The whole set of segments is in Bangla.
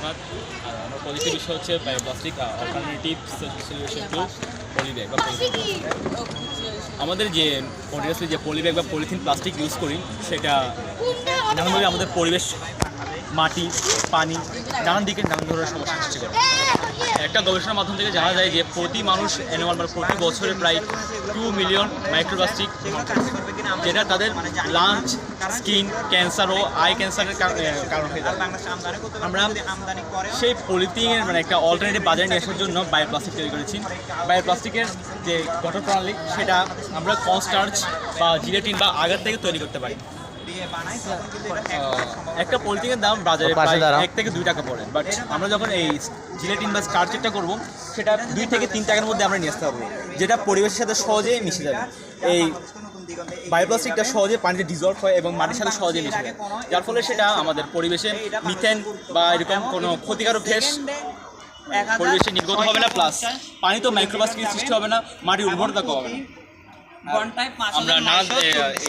অর্ঘনাথ। আর আমার প্রজেক্টের বিষয় হচ্ছে bioplastic alternative solution to polybag বা পলিথিন। আমাদের যে কন্টিনিউয়াসলি যে পলিব্যাগ বা পলিথিন প্লাস্টিক ইউজ করি সেটা নানানভাবে আমাদের পরিবেশ, মাটি, পানি নানান দিকে নানান ধরনের সমস্যা সৃষ্টি করে। একটা গবেষণার মাধ্যম থেকে জানা যায় যে প্রতি মানুষ অ্যানুয়াল মানে প্রতি বছরে প্রায় 2 মিলিয়ন মাইক্রোপ্লাস্টিক, যেটা তাদের লাঞ্চ, স্কিন ক্যান্সার ও আই ক্যান্সারের কারণ হয়ে যায়। আমরা সেই পলিথিনের মানে একটা অল্টারনেটিভ বাজারে নিয়ে আসার জন্য বায়োপ্লাস্টিক তৈরি করেছি। বায়োপ্লাস্টিকের যে গঠন প্রণালী সেটা আমরা কনস্টার্চ বা জিলেটিন বা আগার থেকে তৈরি করতে পারি। একটা পলিথিনের দাম বাজারে প্রায় 1 থেকে 2 টাকা পড়ে, বাট আমরা যখন এই জিলেটিন বা স্টার্চটা করবো সেটা 2 থেকে 3 টাকার মধ্যে আমরা নিয়ে আসতে পারবো, যেটা পরিবেশের সাথে সহজে মিশে যাবে। এই বায়োপ্লাস্টিকটা সহজে পানিতে ডিজলভ হয় এবং মাটির সাথে সহজে মিশে যায়, যার ফলে সেটা আমাদের পরিবেশে মিথেন বা এরকম কোনো ক্ষতিকারক গ্যাস পরিবেশে নির্গত হবে না, প্লাস পানি তো মাইক্রোপ্লাস্টিকের সৃষ্টি হবে না, মাটির উর্বরতা কমাবে না। আমরা নানান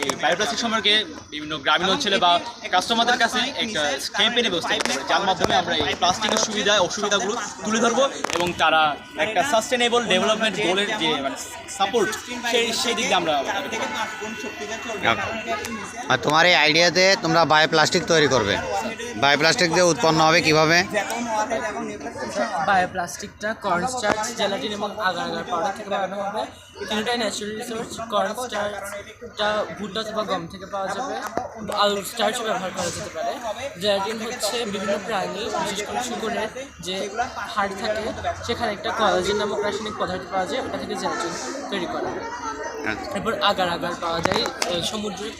এই বায়োপ্লাস্টিক সম্পর্কে বিভিন্ন গ্রামীণ অঞ্চলে বা কাস্টমারদের কাছে একটা ক্যাম্পেইনের ব্যবস্থা করতে পারি, যার মাধ্যমে আমরা এই প্লাস্টিকের সুবিধা অসুবিধাগুলো তুলে ধরবো এবং তারা একটা সাস্টেনেবল ডেভেলপমেন্ট গোলের যে মানে সাপোর্ট সেই দিক দিয়ে আমরা। আর তোমার এই আইডিয়াতে তোমরা বায়োপ্লাস্টিক তৈরি করবে, বায়োপ্লাস্টিক দিয়ে উৎপন্ন হবে কিভাবে? বায়োপ্লাস্টিকটা কর্নস্টার্চ, জেলাটিন এবং আগার আগার পাউডার থেকে বানানো হবে। তিনটাই ন্যাচারাল রিসোর্স। কর্নস্টার্চটা ভুট্টা অথবা গম থেকে পাওয়া যাবে, আলুর স্টার্চ ব্যবহার করা যেতে পারে। জেলাটিন হচ্ছে বিভিন্ন প্রাণী, বিশেষ করে শুকরের যে হাড় থাকে সেখানে একটা কোলাজেন নামক রাসায়নিক পদার্থ পাওয়া যায়, ওটা থেকে জেলাটিন তৈরি করা হয়। এরপর আগার আগার পাওয়া যায় সামুদ্রিক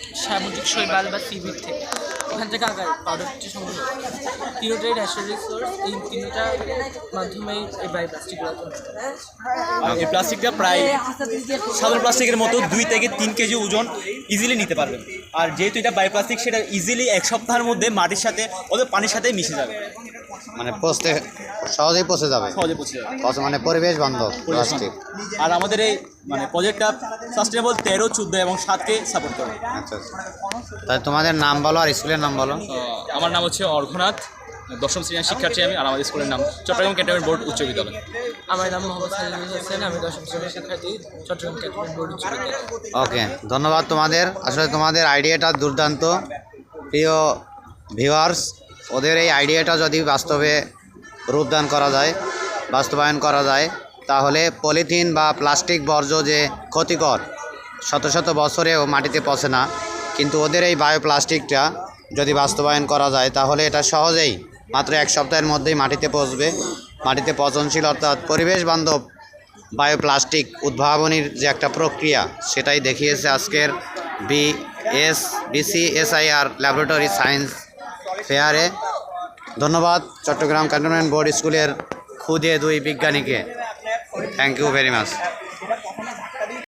শৈবাল বা সিভিড থেকে, ওখান থেকে আগার পাউডারটি সংগ্রহ করে। তিনটাই ন্যাচারাল রিসোর্স, এই তিনটার মাধ্যমেই এই বায়োপ্লাস্টিকগুলো তৈরি হয়। এই প্লাস্টিকটা প্রায় সাধারণ প্লাস্টিকের মতো 2 থেকে 3 কেজি ওজন ইজিলি নিতে পারবে। আর যেহেতু এটা বায়োপ্লাস্টিক, সেটা ইজিলি 1 সপ্তাহের মধ্যে মাটির সাথে ওদের পানির সাথে মিশে যাবে, মানে সহজেই পচে যাবে, মানে পরিবেশ বান্ধব প্লাস্টিক। আর আমাদের এই মানে প্রজেক্টটা সাস্টেনেবল 13, 14 এবং 7কে সাপোর্ট করে। আচ্ছা, তাই তোমাদের নাম বলো আর স্কুলের নাম বলো। আমার নাম হচ্ছে অর্ঘনাথ, 10ম শ্রেণীর শিক্ষার্থী আমি। আর আমাদের স্কুলের নাম চট্টগ্রাম ক্যান্টনমেন্ট বোর্ড উচ্চ বিদ্যালয়। আমার নাম মোহাম্মদ সাজিদুল হোসেন, আমি 10ম শ্রেণীর শিক্ষার্থী, চট্টগ্রাম ক্যান্টনমেন্ট বোর্ড উচ্চ বিদ্যালয়। ওকে, ধন্যবাদ তোমাদের। আসলে তোমাদের আইডিয়াটা দুর্দান্ত। প্রিয় ভিউয়ার্স, ওদের এই আইডিয়াটা যদি বাস্তবে রূপদান করা যায়, বাস্তবায়ন করা যায়, তাহলে পলিথিন বা প্লাস্টিক বর্জ্য যে ক্ষতিকর, শত শত বছরেও মাটিতে পচে না, কিন্তু ওদের এই বায়োপ্লাস্টিকটা যদি বাস্তবায়ন করা যায় তাহলে এটা সহজেই মাত্র 1 সপ্তাহের মধ্যেই মাটিতে পচবে। মাটিতে পচনশীল অর্থাৎ পরিবেশ বান্ধব বায়োপ্লাস্টিক উদ্ভাবনের যে একটা প্রক্রিয়া, সেটাই দেখিয়েছে আজকের BCSIR ল্যাবরেটরি সায়েন্স ফেয়ারে। ধন্যবাদ চট্টগ্রাম ক্যান্টনমেন্ট বোর্ড স্কুলের ক্ষুদে 2 বিজ্ঞানীকে। Thank you very much.